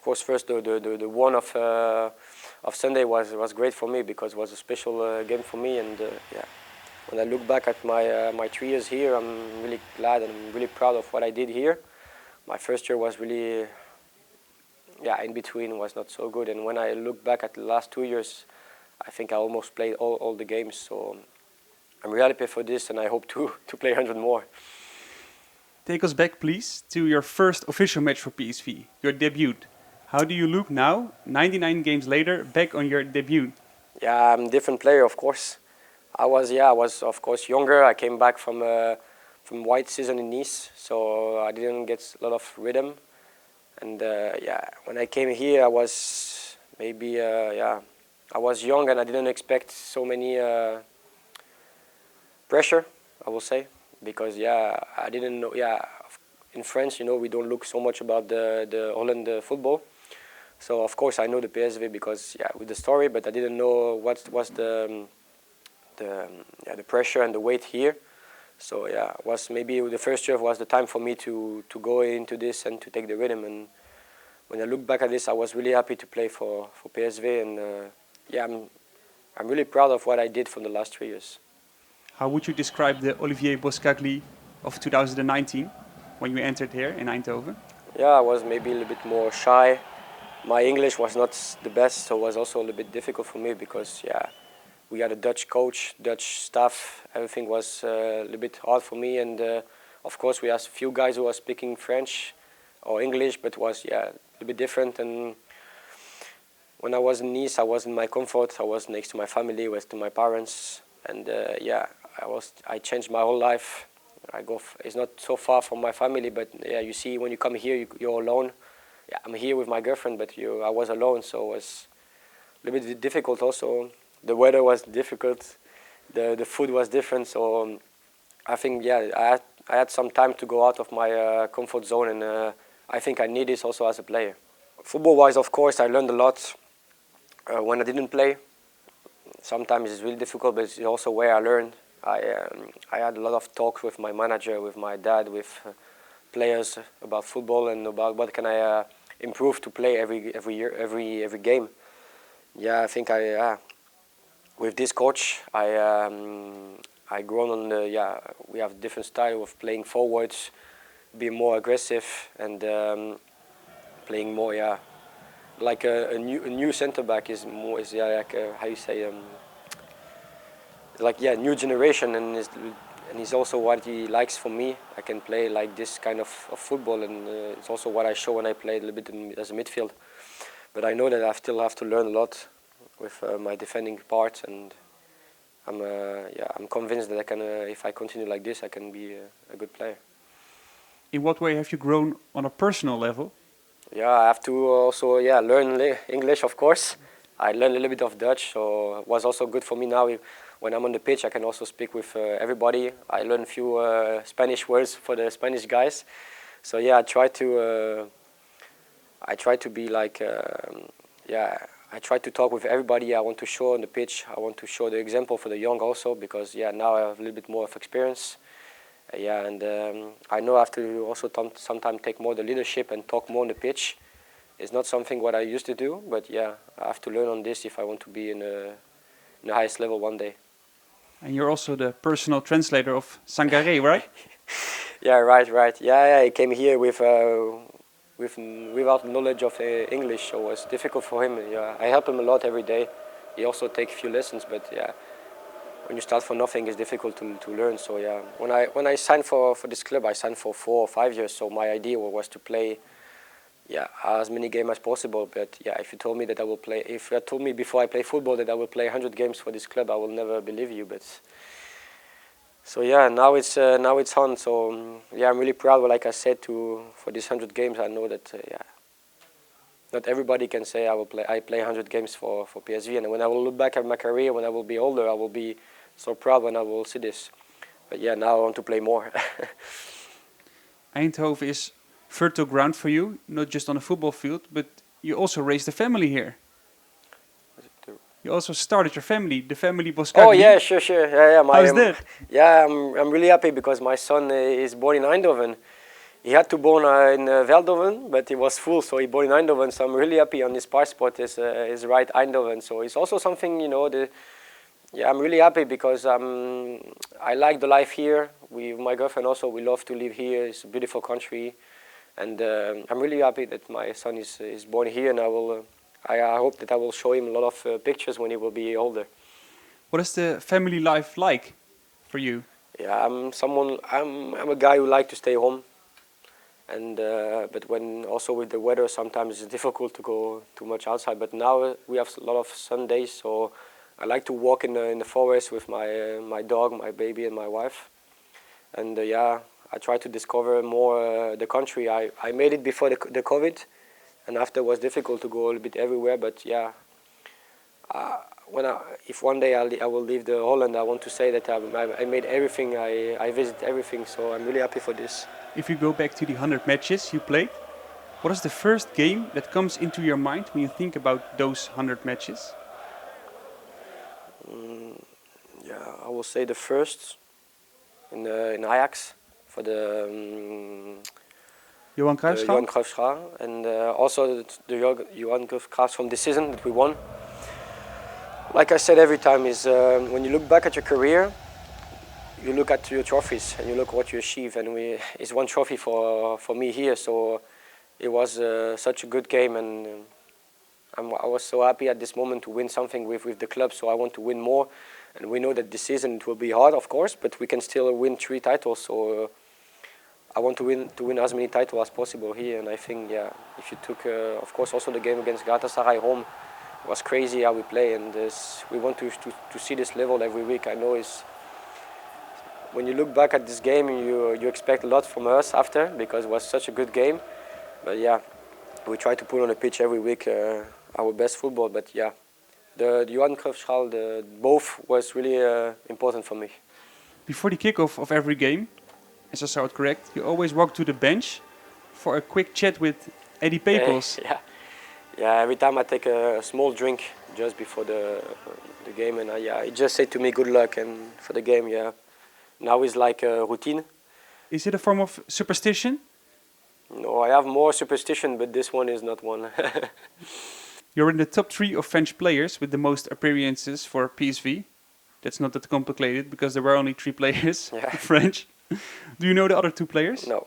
course, first the one of Sunday was great for me because it was a special game for me. And yeah, when I look back at my 3 years here, I'm really glad and I'm really proud of what I did here. My first year was really, yeah, in between was not so good. And when I look back at the last 2 years, I think I almost played all the games. So I'm really happy for this, and I hope to play 100 more. Take us back, please, to your first official match for PSV, your debut. How do you look now, 99 games later, back on your debut? Yeah, I'm a different player, of course. I was of course younger. I came back from white season in Nice, so I didn't get a lot of rhythm. And yeah, when I came here, I was maybe I was young and I didn't expect so many pressure, I will say, because yeah, I didn't know. Yeah, in France, you know, we don't look so much about the Holland football. So of course I know the PSV because yeah, with the story, but I didn't know what was the pressure and the weight here. So yeah, was maybe the first year was the time for me to go into this and to take the rhythm. And when I look back at this, I was really happy to play for PSV, and yeah, I'm really proud of what I did for the last 3 years. How would you describe the Olivier Boscagli of 2019 when you entered here in Eindhoven? Yeah, I was maybe a little bit more shy. My English was not the best, so it was also a little bit difficult for me because yeah, we had a Dutch coach, Dutch staff. Everything was a little bit hard for me, and of course we had a few guys who were speaking French or English, but it was yeah, a little bit different. And when I was in Nice, I was in my comfort. I was next to my family, was to my parents, and yeah, I changed my whole life. It's not so far from my family, but yeah, you see when you come here, you're alone. Yeah, I'm here with my girlfriend, but I was alone, so it was a little bit difficult also. The weather was difficult, the food was different, so I think yeah, I had some time to go out of my comfort zone, and I think I need this also as a player. Football-wise, of course, I learned a lot when I didn't play. Sometimes it's really difficult, but it's also where I learned. I had a lot of talks with my manager, with my dad, with players about football and about what can I improve to play every year, every game. Yeah, I think with this coach, I grown on the we have different style of playing forwards, being more aggressive and playing more like a new center back is more like how you say like yeah, new generation, and he's also what he likes for me. I can play like this kind of football, and it's also what I show when I play a little bit as a midfield. But I know that I still have to learn a lot with my defending part, and I'm convinced that I can. If I continue like this, I can be a good player. In what way have you grown on a personal level? Yeah, I have to also learn English, of course. I learned a little bit of Dutch, so it was also good for me now. When I'm on the pitch, I can also speak with everybody. I learned a few Spanish words for the Spanish guys. So yeah, I try to be like I try to talk with everybody. I want to show on the pitch. I want to show the example for the young also, because yeah, now I have a little bit more of experience. And I know I have to also sometimes take more the leadership and talk more on the pitch. It's not something what I used to do, but yeah, I have to learn on this if I want to be in the highest level one day. And you're also the personal translator of Sangaré, right? Yeah, right. Yeah, he came here without knowledge of English, so it was difficult for him. Yeah, I help him a lot every day. He also takes a few lessons, but yeah, when you start from nothing, it's difficult to learn. So yeah, when I signed for this club, I signed for 4 or 5 years. So my idea was to play as many games as possible. But yeah, if you told me that I will play, if you told me before I play football that I will play 100 games for this club, I will never believe you. But so yeah, now it's on. So yeah, I'm really proud. Like I said, for these 100 games, I know that not everybody can say I play 100 games for PSV. And when I will look back at my career, when I will be older, I will be so proud when I will see this. But yeah, now I want to play more. Eindhoven is fertile ground for you, not just on the football field, but you also raised a family here. You also started your family, the family Boscagli. Oh yeah, sure. Yeah. How's that? Yeah, I'm really happy because my son is born in Eindhoven. He had to born in Veldhoven, but he was full, so he born in Eindhoven. So I'm really happy on his passport is right Eindhoven. So it's also something, you know, I'm really happy because I like the life here. My girlfriend also, we love to live here. It's a beautiful country, and I'm really happy that my son is born here, and I hope that I will show him a lot of pictures when he will be older. What is the family life like for you? Yeah, I'm a guy who like to stay home, and but when also with the weather, sometimes it's difficult to go too much outside. But now we have a lot of Sundays, so I like to walk in the forest with my dog, my baby, and my wife. And yeah, I try to discover more the country. I made it before the COVID, and after it was difficult to go a little bit everywhere. But yeah, if one day I will leave the Holland, I want to say that I made everything. I visit everything, so I'm really happy for this. If you go back to the 100 matches you played, what is the first game that comes into your mind when you think about those 100 matches? Yeah, I will say the first in Ajax for the Johan the Cruijffschaal? Johan Cruijffschaal, and also the Johan Cruijffschaal from the season that we won. Like I said every time, is when you look back at your career, you look at your trophies and you look what you achieve, and it's one trophy for me here. So it was such a good game, and I was so happy at this moment to win something with the club. So I want to win more, and we know that this season it will be hard, of course, but we can still win 3 titles. So I want to win as many titles as possible here, and I think if you took of course also the game against Galatasaray home. It was crazy how we play, and we want to see this level every week. I know when you look back at this game, you expect a lot from us after, because it was such a good game. But yeah, we try to put on the pitch every week our best football. But yeah, the Johan Cruijffschaal, both was really important for me. Before the kickoff of every game, as I saw it correct, you always walk to the bench for a quick chat with Eddie Pepels. Yeah, every time I take a small drink just before the game, and he just said to me good luck and for the game. Yeah, now it's like a routine. Is it a form of superstition? No, I have more superstition, but this one is not one. You're in the top 3 of French players with the most appearances for PSV. That's not that complicated because there were only 3 players French. Do you know the other 2 players? No,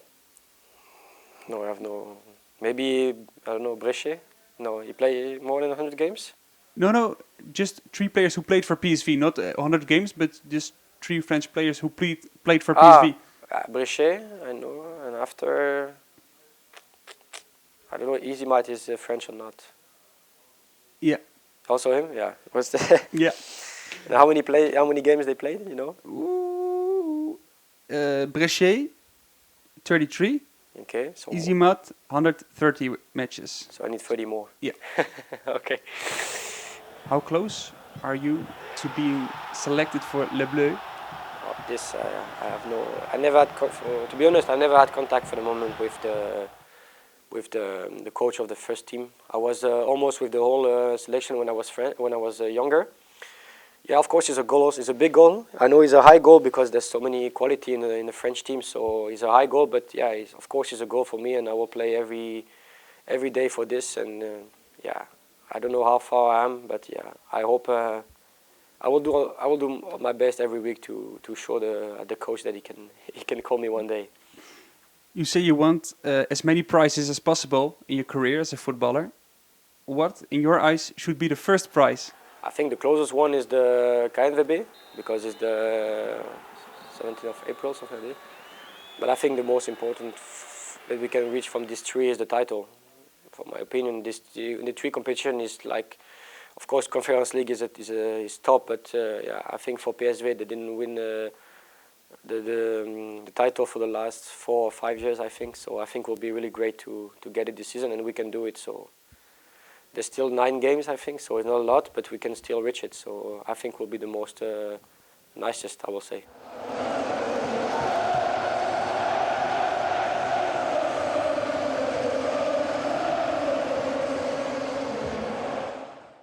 I have no. Maybe I don't know, Brechet. No, he played more than 100 games? No, just 3 players who played for PSV, not 100 games, but just 3 French players who played for PSV. Brechet, I know, and after, I don't know, Easymat is French or not. Yeah. Also him, yeah. Was the yeah. And how many games they played, you know? Brechet, 33. Okay, so Easymat, 130 matches. So I need 30 more. Yeah. Okay. How close are you to being selected for Le Bleu? This I have no. I never had. To be honest, I never had contact for the moment with the coach of the first team. I was almost with the whole selection when I was younger. Yeah, of course, it's a goal. It's a big goal. I know it's a high goal because there's so many quality in the French team. So it's a high goal, but yeah, of course, it's a goal for me, and I will play every day for this. And yeah, I don't know how far I am, but yeah, I hope I will do my best every week to show the coach that he can call me one day. You say you want as many prizes as possible in your career as a footballer. What, in your eyes, should be the first prize? I think the closest one is the KNVB, because it's the 17th of April, something like that. But I think the most important that we can reach from these 3 is the title. For my opinion, the 3 competition is like, of course, Conference League is top, but yeah, I think for PSV they didn't win the title for the last 4 or 5 years, I think. So I think it will be really great to get it this season, and we can do it. So. There's still 9 games, I think, so it's not a lot, but we can still reach it. So I think will be the most nicest, I will say.